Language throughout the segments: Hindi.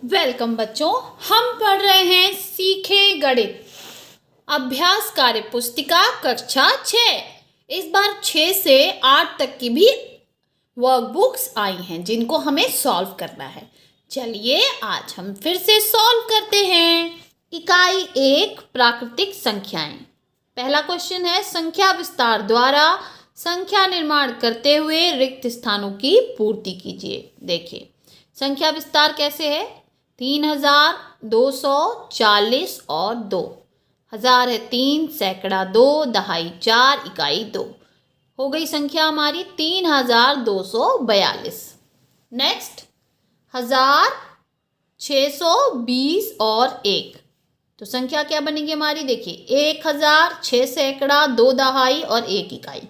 वेलकम बच्चों, हम पढ़ रहे हैं सीखे गणित अभ्यास कार्य पुस्तिका कक्षा 6। इस बार 6 से 8 तक की भी वर्कबुक्स आई हैं जिनको हमें सॉल्व करना है। चलिए आज हम फिर से सॉल्व करते हैं। इकाई 1 प्राकृतिक संख्याएं। पहला क्वेश्चन है, संख्या विस्तार द्वारा संख्या निर्माण करते हुए रिक्त स्थानों की पूर्ति कीजिए। देखिए संख्या विस्तार कैसे है, 3240 और 2, हजार है 3, सैकड़ा 2, दहाई 4, इकाई 2। हो गई संख्या हमारी 3242। नेक्स्ट 1620 और 1, तो संख्या क्या बनेगी हमारी, देखिए 1000, 6 सैकड़ा 2 दहाई और 1 इकाई,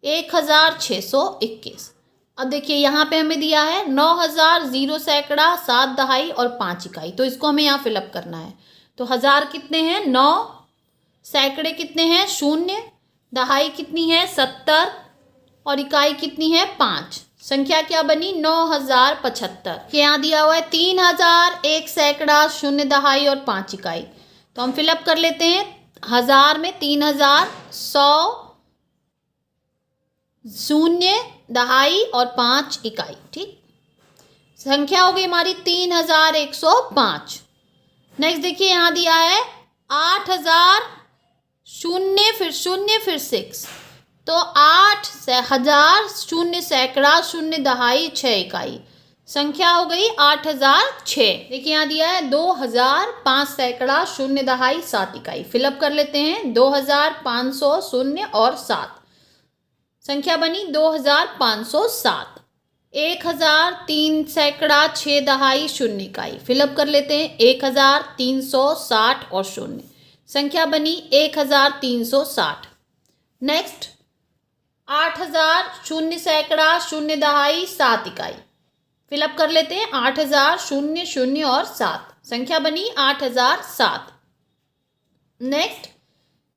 1621। अब देखिए यहाँ पे हमें दिया है 9000, 0 सैकड़ा 7 दहाई और 5 इकाई, तो इसको हमें यहाँ फिलअप करना है। तो हजार कितने हैं 9, सैकड़े कितने हैं 0, दहाई कितनी है 70 और इकाई कितनी है 5। संख्या क्या बनी 9075। यहाँ दिया हुआ है 3000, 1 सैकड़ा 0 दहाई और 5 इकाई, तो हम फिलअप कर लेते हैं। हजार में 3000, 100, 0 दहाई और 5 इकाई, ठीक। संख्या हो गई हमारी 3105। नेक्स्ट देखिए यहाँ दिया है 8000, 0 फिर 0 फिर 6, तो 8000, 0 सैकड़ा 0 दहाई 6 इकाई, संख्या हो गई 8006। देखिए यहाँ दिया है 2000, 5 सैकड़ा 0 दहाई 7 इकाई, फिलअप कर लेते हैं। 2500, 0 और 7, संख्या बनी 2507। 1000, 3 सैकड़ा 6 दहाई 0 इकाई, फिलअप कर लेते हैं। 1360 और 0, संख्या बनी 1360। नेक्स्ट 8000, 0 सैकड़ा 0 दहाई 7 इकाई, फिलअप कर लेते हैं। 8000, 0 0 और 7, संख्या बनी 8007। नेक्स्ट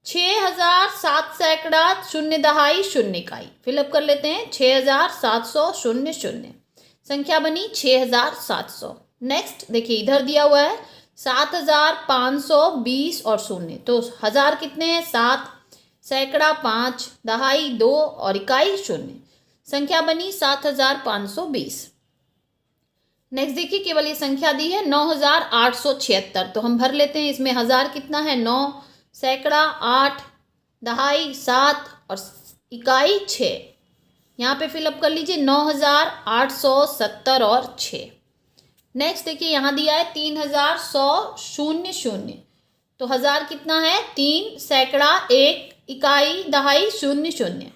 6000, 7 सैकड़ा 0 दहाई 0 इकाई, फिलअप कर लेते हैं। 6700, 0 0, संख्या बनी 6700। नेक्स्ट देखिए इधर दिया हुआ है 7520 और 0, तो हजार कितने हैं 7, सैकड़ा 5, दहाई 2 और इकाई 0, संख्या बनी 7520। नेक्स्ट देखिए केवल ये संख्या दी है 9876, तो हम भर लेते हैं। इसमें हजार कितना है 9, सैकड़ा 8, दहाई 7 और इकाई 6, यहाँ पे फिलअप कर लीजिए 9870 और 6। नेक्स्ट देखिए यहाँ दिया है 3100, 0 0, तो हजार कितना है 3, सैकड़ा 1, इकाई दहाई 0 0,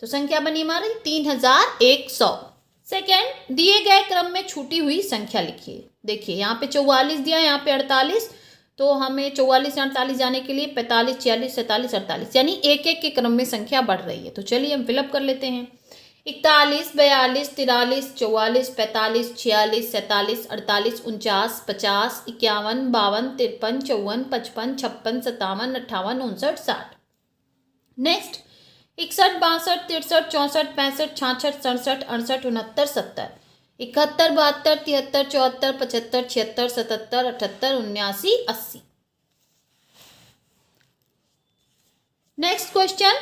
तो संख्या बनी हमारी 3100। सेकेंड, दिए गए क्रम में छूटी हुई संख्या लिखिए। देखिए यहाँ पे 44 दिया है, यहाँ पे 48, तो हमें 44 से 48 जाने के लिए 45, 46, 47, 48, यानी एक एक के क्रम में संख्या बढ़ रही है। तो चलिए हम फिलअप कर लेते हैं। 41, 42, 43, 44, 45, 46, 47, 48, 49, 50, 51, 52, 53, 54, 55, 56, 57, 58, 59, 60। नेक्स्ट 61, 62, 63, 64, 65, 66, 67, 68, 69, 70, 71, 72, 73, 74, 75, 76, 77, 78, 79, 80। नेक्स्ट क्वेश्चन,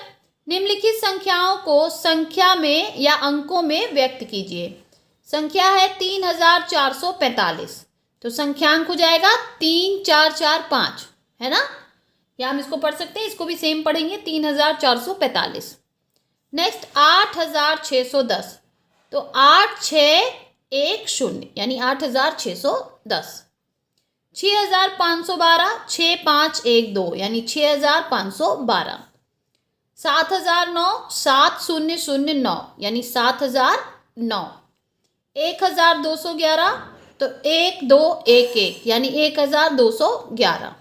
निम्नलिखित संख्याओं को संख्या में या अंकों में व्यक्त कीजिए। संख्या है 3445, तो संख्यांक हो जाएगा 3445, है ना, या हम इसको पढ़ सकते हैं, इसको भी सेम पढ़ेंगे 3445। नेक्स्ट 8610, तो 8610 यानी 8610। 6512, 6512 यानी 6512। 7009, 7009 यानी 7009। 1211, तो 1211 यानी 1211।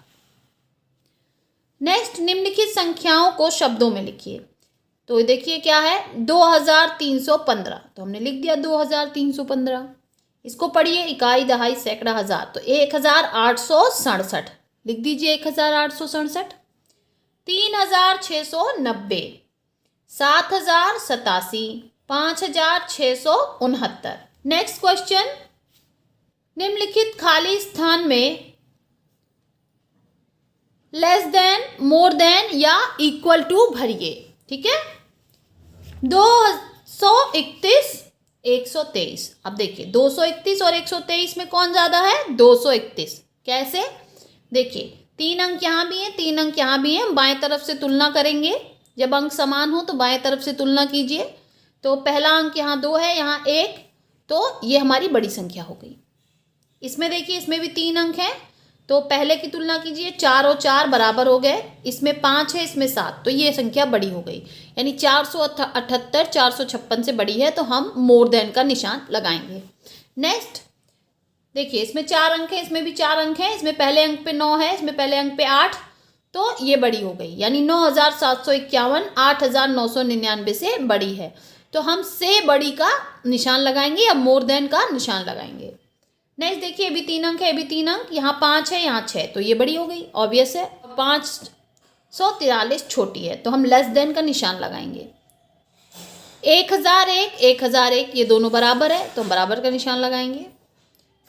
नेक्स्ट निम्नलिखित संख्याओं को शब्दों में लिखिए। तो देखिए क्या है 2315, तो हमने लिख दिया 2315। इसको पढ़िए इकाई दहाई सैकड़ा हजार, तो 1867, लिख दीजिए 1867। 3690, 7087, 5669। नेक्स्ट क्वेश्चन, निम्नलिखित खाली स्थान में लेस देन, मोर देन या इक्वल टू भरिए। ठीक है, 231, 123। अब देखिए 231 और 123 में कौन ज्यादा है? 231। कैसे? देखिए 3 अंक यहाँ भी हैं, 3 अंक यहाँ भी हैं, बाएं तरफ से तुलना करेंगे। जब अंक समान हो तो बाएं तरफ से तुलना कीजिए। तो पहला अंक यहाँ 2 है, यहाँ 1, तो ये हमारी बड़ी संख्या हो गई। इसमें देखिए इसमें भी 3 अंक हैं, तो पहले की तुलना कीजिए, 4 और 4 बराबर हो गए, इसमें 5 है, इसमें 7, तो ये संख्या बड़ी हो गई, यानी 478 456 से बड़ी है, तो हम मोर देन का निशान लगाएंगे। नेक्स्ट देखिए इसमें 4 अंक है, इसमें भी 4 अंक है, इसमें पहले अंक पे 9 है, इसमें पहले अंक पे 8, तो ये बड़ी हो गई, यानी 9751 8999 से बड़ी है, तो हम से बड़ी का निशान लगाएंगे या मोर देन का निशान लगाएंगे। नेक्स्ट देखिए ये भी 3 अंक है, ये भी 3 अंक, यहाँ 5 है, यहाँ 6, तो ये बड़ी हो गई, ऑब्वियस है। 543 छोटी है, तो हम लेस देन का निशान लगाएंगे। 1001 1001 ये दोनों बराबर है, तो हम बराबर का निशान लगाएंगे।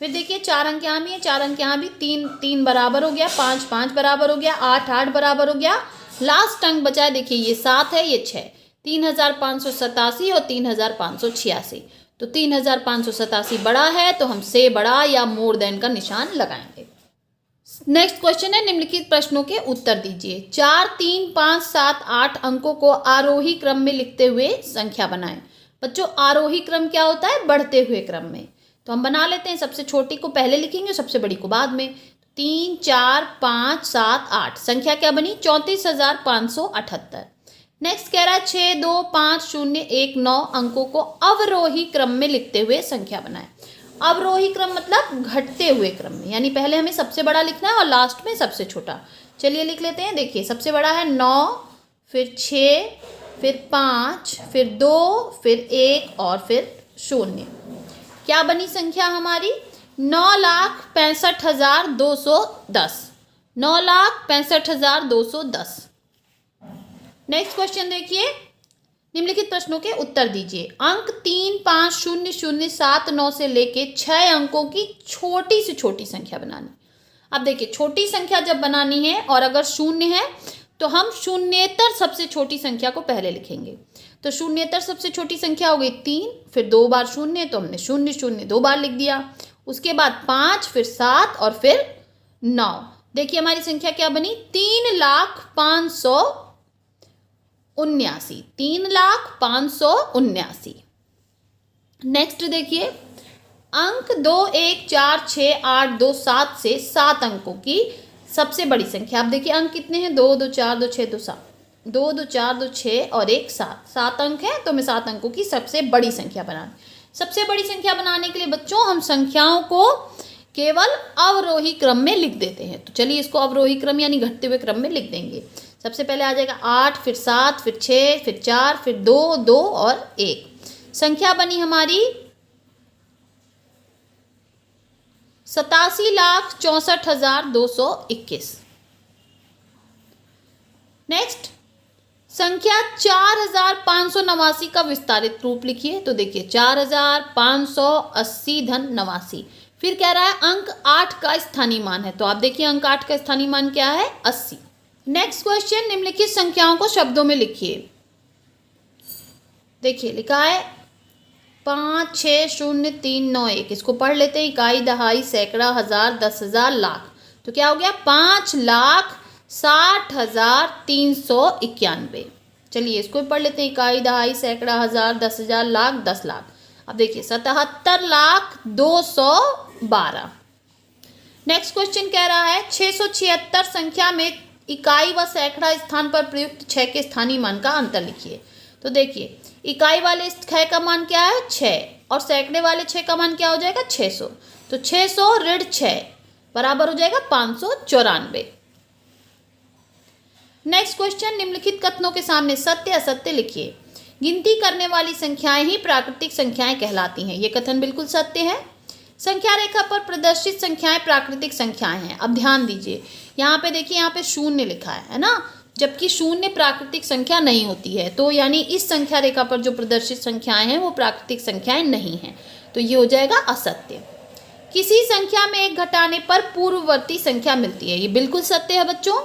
फिर देखिए 4 अंक यहाँ भी है, 4 अंक यहाँ भी, 3 3 बराबर हो गया, 5 5 बराबर हो गया, 8 8 बराबर हो गया। लास्ट अंक बचा है, देखिए ये 7 है, ये 6, 3587 और 3586, तो 3587 बड़ा है, तो हम से बड़ा या मोर देन का निशान लगाएंगे। नेक्स्ट क्वेश्चन है, निम्नलिखित प्रश्नों के उत्तर दीजिए। 4 3 5 7 8 अंकों को आरोही क्रम में लिखते हुए संख्या बनाएं। बच्चों आरोही क्रम क्या होता है? बढ़ते हुए क्रम में। तो हम बना लेते हैं, सबसे छोटी को पहले लिखेंगे, सबसे बड़ी को बाद में। 3 4 5 7 8 संख्या क्या बनी? 34,578। नेक्स्ट कह रहा है 6 2 5 0 1 9 अंकों को अवरोही क्रम में लिखते हुए संख्या बनाएं। अवरोही क्रम मतलब घटते हुए क्रम में, यानी पहले हमें सबसे बड़ा लिखना है और लास्ट में सबसे छोटा। चलिए लिख लेते हैं। देखिए सबसे बड़ा है 9, फिर 6, फिर 5, फिर 2, फिर 1 और फिर 0। क्या बनी संख्या हमारी? 9,65,210। 9,65,210। नेक्स्ट क्वेश्चन देखिए, निम्नलिखित प्रश्नों के उत्तर दीजिए। अंक 3 5 0 0 7 9 से लेके 6 अंकों की छोटी से छोटी संख्या बनानी। अब देखिए छोटी संख्या जब बनानी है और अगर 0 है तो हम शून्येतर सबसे छोटी संख्या को पहले लिखेंगे। तो शून्येतर सबसे छोटी संख्या हो गई 3, फिर 2 बार 0, तो हमने 0 0 2 बार लिख दिया। उसके बाद 5, फिर 7 और फिर 9। देखिए हमारी संख्या क्या बनी? 3,579। 3,579। नेक्स्ट देखिए अंक 2 1 4 6 8 2 7 से 7 अंकों की सबसे बड़ी संख्या। अब देखिए अंक कितने हैं? 2 2 4 2 6 2 7, 2 2 4 2 6 और 1 7। 7 अंक है, तो हमें 7 अंकों की सबसे बड़ी संख्या बनानी। सबसे बड़ी संख्या बनाने के लिए बच्चों हम संख्याओं को केवल अवरोही क्रम में लिख देते हैं। तो चलिए इसको अवरोही क्रम यानी घटते हुए क्रम में लिख देंगे। सबसे पहले आ जाएगा 8, फिर 7, फिर 6, फिर 4, फिर 2 2 और 1। संख्या बनी हमारी 87,64,221। नेक्स्ट संख्या 4,589 का विस्तारित रूप लिखिए। तो देखिए 4,580 धन 89। फिर कह रहा है अंक 8 का स्थानीय मान है, तो आप देखिए अंक 8 का स्थानीय मान क्या है? 80। नेक्स्ट क्वेश्चन, निम्नलिखित संख्याओं को शब्दों में लिखिए। देखिए लिखा है 5 6 0 3 9 1। इसको पढ़ लेते हैं। इकाई, दहाई, सैकड़ा, हजार, 10,000, लाख। तो क्या हो गया? 5,60,391। चलिए इसको भी पढ़ लेते हैं। इकाई, दहाई, सैकड़ा, हजार, 10,000, लाख, 10 लाख। अब देखिए 77,02,12। नेक्स्ट क्वेश्चन कह रहा है 676 संख्या में इकाई व सैकड़ा स्थान पर प्रयुक्त 6 के स्थानीय मान का अंतर लिखिए। तो देखिए इकाई वाले 6 का मान क्या है? 6, और सैकड़े वाले 6 का मान क्या हो जाएगा? 600। तो 600 ऋण 6 बराबर हो जाएगा 594। नेक्स्ट क्वेश्चन, निम्नलिखित कथनों के सामने सत्य असत्य लिखिए। गिनती करने वाली संख्याएं ही प्राकृतिक संख्याएं कहलाती हैं। ये कथन बिल्कुल सत्य है। संख्या रेखा पर प्रदर्शित संख्याएं प्राकृतिक संख्याएं हैं। अब ध्यान दीजिए, यहाँ पे देखिए, यहाँ पे 0 लिखा है ना, जबकि 0 प्राकृतिक संख्या नहीं होती है। तो यानी इस संख्या रेखा पर जो प्रदर्शित संख्याएं हैं वो प्राकृतिक संख्याएं नहीं हैं, तो ये हो जाएगा असत्य। किसी संख्या में एक घटाने पर पूर्ववर्ती संख्या मिलती है। ये बिल्कुल सत्य है बच्चों।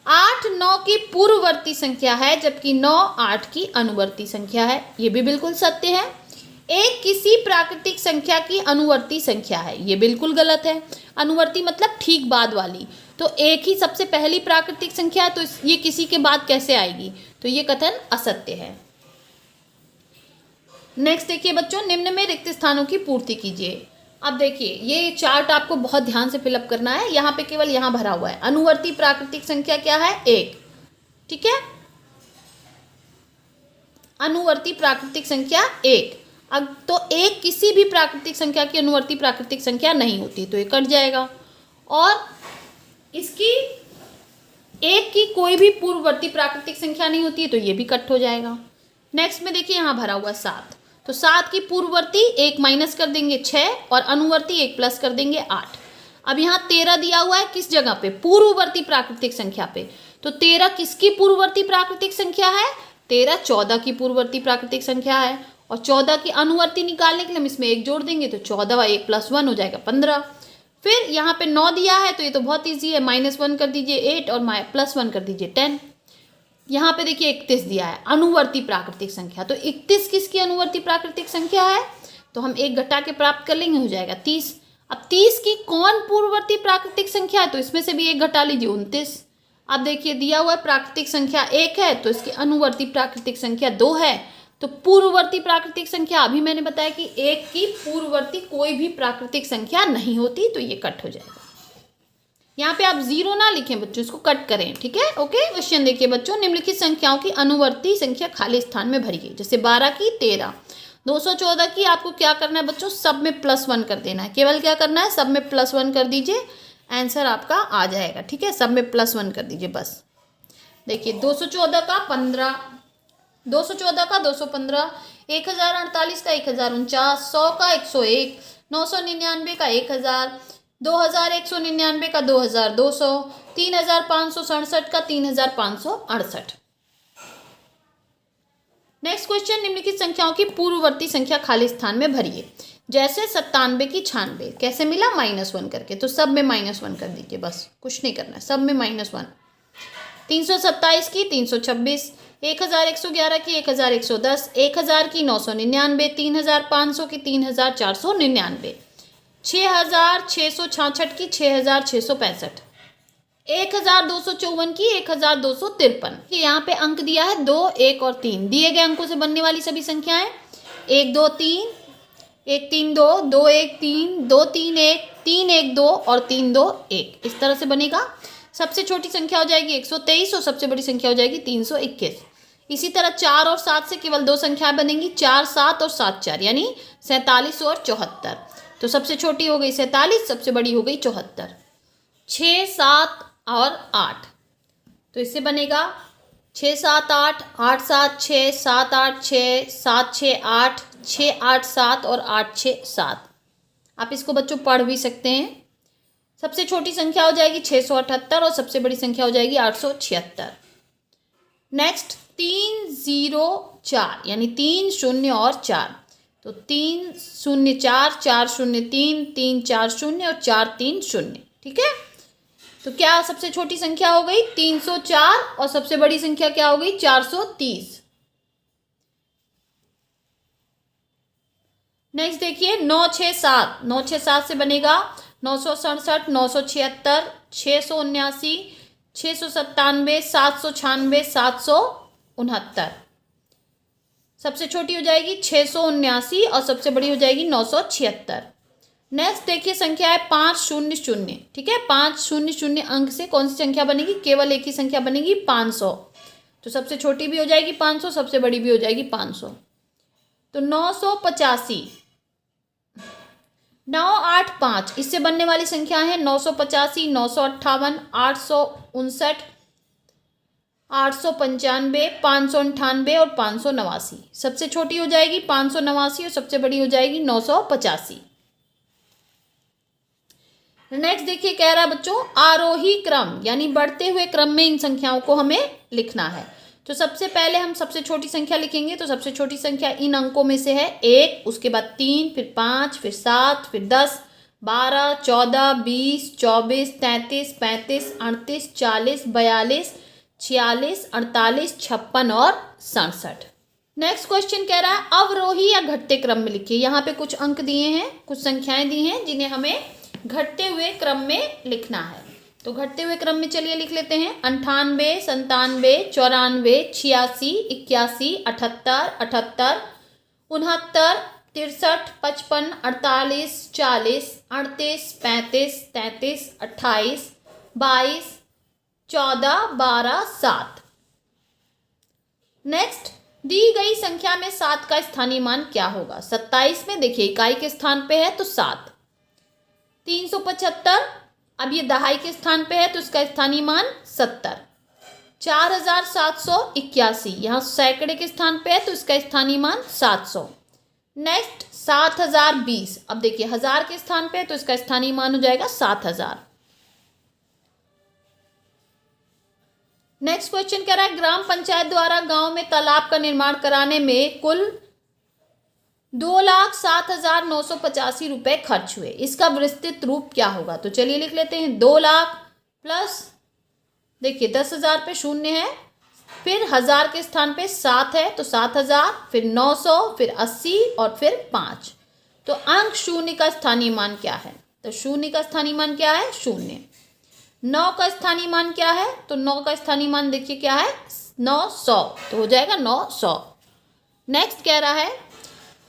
8 9 की पूर्ववर्ती संख्या है, जबकि 9 8 की अनुवर्ती संख्या है। ये भी बिल्कुल सत्य है। एक किसी प्राकृतिक संख्या की अनुवर्ती संख्या है। ये बिल्कुल गलत है। अनुवर्ती मतलब ठीक बाद वाली, तो एक ही सबसे पहली प्राकृतिक संख्या है, तो ये किसी के बाद कैसे आएगी, तो ये कथन असत्य है। नेक्स्ट देखिए बच्चों, निम्न में रिक्त स्थानों की पूर्ति कीजिए। अब देखिए ये चार्ट आपको बहुत ध्यान से फिलअप करना है। यहाँ पे केवल यहाँ भरा हुआ है। अनुवर्ती प्राकृतिक संख्या क्या है? 1। ठीक है, अनुवर्ती प्राकृतिक संख्या 1। अब तो 1 किसी भी प्राकृतिक संख्या की अनुवर्ती प्राकृतिक संख्या नहीं होती, तो ये कट जाएगा। और इसकी 1 की कोई भी पूर्ववर्ती प्राकृतिक संख्या नहीं होती है, तो ये भी कट हो जाएगा। नेक्स्ट में देखिए यहाँ भरा हुआ 7, तो 7 की पूर्ववर्ती 1 माइनस कर देंगे 6, और अनुवर्ती 1 प्लस कर देंगे 8। अब यहाँ 13 दिया हुआ है किस जगह पे? पूर्ववर्ती प्राकृतिक संख्या पे। तो 13 किसकी पूर्ववर्ती प्राकृतिक संख्या है? 13 14 की पूर्ववर्ती प्राकृतिक संख्या है। और 14 की अनुवर्ती निकालने के लिए हम इसमें 1 जोड़ देंगे, तो 14 1 + 1 हो जाएगा 15। फिर यहाँ पे 9 दिया है, तो ये तो बहुत ईजी है, -1 कर दीजिए 8 और +1 कर दीजिए 10। यहाँ पे देखिए 31 दिया है अनुवर्ती प्राकृतिक संख्या, तो 31 किसकी अनुवर्ती प्राकृतिक संख्या है? तो हम 1 घटा के प्राप्त कर लेंगे, हो जाएगा 30। अब 30 की कौन पूर्ववर्ती प्राकृतिक संख्या है? तो इसमें से भी 1 घटा लीजिए 29। अब देखिए दिया हुआ प्राकृतिक संख्या 1 है, तो इसकी अनुवर्ती प्राकृतिक संख्या 2 है। तो पूर्ववर्ती प्राकृतिक संख्या अभी मैंने बताया कि 1 की पूर्ववर्ती कोई भी प्राकृतिक संख्या नहीं होती, तो ये कट हो जाएगा। यहाँ पे आप 0 ना लिखें बच्चों, इसको कट करें, ठीक है। ओके, क्वेश्चन देखिए बच्चों, निम्नलिखित संख्याओं की अनुवर्ती संख्या खाली स्थान में भरिए। जैसे 12 की 13, 214 की आपको क्या करना है बच्चों? सब में +1 कर देना है। केवल क्या करना है? सब में +1 कर दीजिए, आंसर आपका आ जाएगा। ठीक है, सब में +1 कर दीजिए बस। देखिए 214 का 15, 214 का 215, 1048 का 1049, 100 का 101, 999 का 1000, 2199 का 2200, 3567 का 3568। नेक्स्ट क्वेश्चन, निम्नलिखित संख्याओं की पूर्ववर्ती संख्या खाली स्थान में भरिए। जैसे 97 की 96 कैसे मिला? -1 करके, तो सब में -1 कर दीजिए बस, कुछ नहीं करना है, सब में -1। 327 की 326, 1111 की 1110, 1000 की 999, 3500 की 3499, 6666 की 6665, 1254 की 1253। यहाँ पे अंक दिया है 2, 1 और 3। दिए गए अंकों से बनने वाली सभी संख्याएं 1 2 3, 1 3 2, 2 1 3, 2 3 1, 3 1 2 और 3 2 1। इस तरह से बनेगा। सबसे छोटी संख्या हो जाएगी 123 और सबसे बड़ी संख्या हो जाएगी 321। इसी तरह 4 और 7 से केवल 2 संख्याएं बनेंगी, 4 7 और 7 4, यानी 47 और 74। तो सबसे छोटी हो गई 47, सबसे बड़ी हो गई 74। 6 7 और 8, तो इससे बनेगा 6 7 8, 8 7 6, 7 8 6, 7 6 8, 6 8 7 और 8 6 7। आप इसको बच्चों पढ़ भी सकते हैं। सबसे छोटी संख्या हो जाएगी 678 और सबसे बड़ी संख्या हो जाएगी 876। नेक्स्ट 3 0 4, यानी 3 0 और 4, तो 3 0 4, 4 0 3, 3 4 0 और 4 3 0। ठीक है, तो क्या सबसे छोटी संख्या हो गई 304 और सबसे बड़ी संख्या क्या हो गई 430। नेक्स्ट देखिए 9 6 7, 9 6 7 से बनेगा 967, 976, 679, 697, 796, 769। सबसे छोटी हो जाएगी 679 और सबसे बड़ी हो जाएगी 976। नेक्स्ट देखिए संख्या है 5 0 0। ठीक है, 5 0 0 अंक से कौन सी संख्या बनेगी? केवल एक ही संख्या बनेगी 500। तो सबसे छोटी भी हो जाएगी 500, सबसे बड़ी भी हो जाएगी 500। तो 985, 9 8 5, इससे बनने वाली संख्या है 985, 958, 859, 895, 598 और 589। सबसे छोटी हो जाएगी 589 और सबसे बड़ी हो जाएगी 985। नेक्स्ट देखिए कह रहा है बच्चों आरोही क्रम, यानी बढ़ते हुए क्रम में इन संख्याओं को हमें लिखना है। तो सबसे पहले हम सबसे छोटी संख्या लिखेंगे। तो सबसे छोटी संख्या इन अंकों में से है 1, उसके बाद 3, फिर 5, फिर 7, फिर 10, 12, 14, 20, 24, 33, 35, 38, 40, 42, 46, 48, 56 और 67। नेक्स्ट क्वेश्चन कह रहा है अवरोही या घटते क्रम में लिखिए। यहाँ पे कुछ अंक दिए हैं, कुछ संख्याएं दी हैं जिन्हें हमें घटते हुए क्रम में लिखना है। तो घटते हुए क्रम में चलिए लिख लेते हैं। 98, 97, 94, 86, 81, 78, 78, 69, 63, 55, 48, 40, 38, 35, 33, 28, 22, 14, 12, 7। नेक्स्ट, दी गई संख्या में 7 का स्थानीय मान क्या होगा। 27 में देखिए इकाई के स्थान पे है तो 7। 375 अब ये दहाई के स्थान पे है तो इसका स्थानीय मान 70। 4781 यहाँ सैकड़े के स्थान पे है तो इसका स्थानीय मान 700। नेक्स्ट 7020 अब देखिए हजार के स्थान पे है तो इसका स्थानीय मान हो जाएगा 7000। नेक्स्ट क्वेश्चन कह रहा है ग्राम पंचायत द्वारा गांव में तालाब का निर्माण कराने में कुल 2,07,985 रुपए खर्च हुए। इसका विस्तृत रूप क्या होगा। तो चलिए लिख लेते हैं। 2 लाख प्लस देखिए 10,000 पे शून्य है, फिर 1000 के स्थान पे 7 है तो 7,000, फिर 900, फिर 80 और फिर 5। तो अंक शून्य का स्थानीय मान क्या है। तो शून्य का स्थानीय मान क्या है, 0। 9 का स्थानीय मान क्या है। तो 9 का स्थानीय मान देखिए क्या है, 900, तो हो जाएगा 900। नेक्स्ट कह रहा है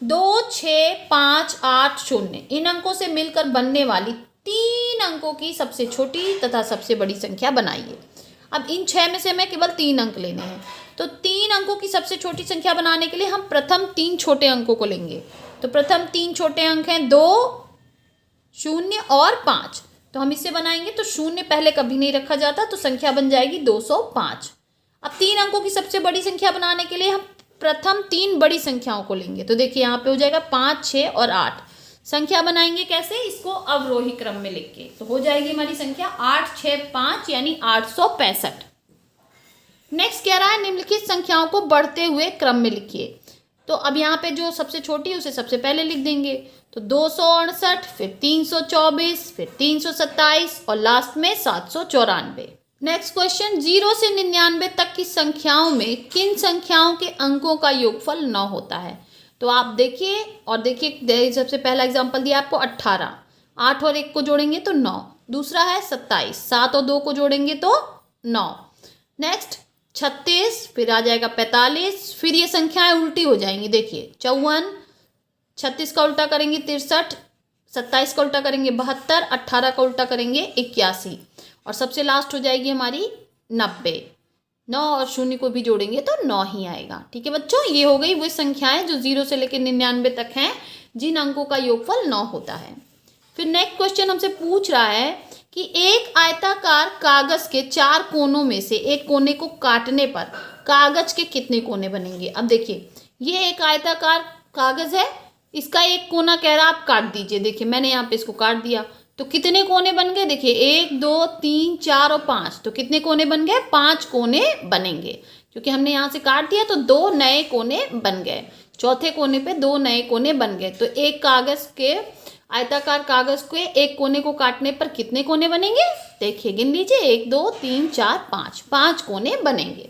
2, 6, 5, 8, 0 इन अंकों से मिलकर बनने वाली 3 अंकों की सबसे छोटी तथा सबसे बड़ी संख्या बनाइए। अब इन 6 में से हमें केवल 3 अंक लेने हैं। तो 3 अंकों की सबसे छोटी संख्या बनाने के लिए हम प्रथम 3 छोटे अंकों को लेंगे। तो प्रथम 3 छोटे अंक हैं 2, 0 और 5। तो हम इससे बनाएंगे तो 0 पहले कभी नहीं रखा जाता तो संख्या बन जाएगी 205। अब 3 अंकों की सबसे बड़ी संख्या बनाने के लिए हम प्रथम 3 बड़ी संख्याओं को लेंगे। तो देखिए यहाँ पे हो जाएगा 5, 6 और 8। संख्या बनाएंगे कैसे, इसको अवरोही क्रम में लिख के। तो हो जाएगी हमारी संख्या 8, 6, 5 यानी 865। नेक्स्ट कह रहा है निम्नलिखित संख्याओं को बढ़ते हुए क्रम में लिखिए। तो अब यहाँ पे जो सबसे छोटी है उसे सबसे पहले लिख देंगे। तो 268, फिर 324, फिर 327 और लास्ट में 794। नेक्स्ट क्वेश्चन 0 से 99 तक की संख्याओं में किन संख्याओं के अंकों का योगफल 9 होता है। तो आप देखिए और देखिए, सबसे पहला एग्जांपल दिया आपको 18, 8 और 1 को जोड़ेंगे तो 9। दूसरा है 27, 7 और 2 को जोड़ेंगे तो 9। नेक्स्ट 36, फिर आ जाएगा 45, फिर ये संख्याएं उल्टी हो जाएंगी। देखिए 54, 36 का उल्टा करेंगे 63, 27 का उल्टा करेंगे 72, 18 का उल्टा करेंगे 81 और सबसे लास्ट हो जाएगी हमारी 90। 9 और 0 को भी जोड़ेंगे तो 9 ही आएगा। ठीक है बच्चों, ये हो गई वो संख्याएं जो 0 से लेकर 99 तक हैं जिन अंकों का योगफल 9 होता है। फिर नेक्स्ट क्वेश्चन हमसे पूछ रहा है कि एक आयताकार कागज के 4 कोनों में से एक कोने को काटने पर कागज के कितने कोने बनेंगे। अब देखिए ये एक आयताकार कागज है, इसका एक कोना कह रहा आप काट दीजिए। देखिए मैंने यहाँ पे इसको काट दिया तो कितने कोने बन गए। देखिए 1, 2, 3, 4 और 5। तो कितने कोने बन गए, 5 कोने बनेंगे क्योंकि हमने यहाँ से काट दिया तो 2 नए कोने बन गए। चौथे कोने पे 2 नए कोने बन गए। तो एक कागज के आयताकार कागज के एक कोने को काटने पर कितने कोने बनेंगे। देखिए गिन लीजिए 1, 2, 3, 4, 5 कोने बनेंगे।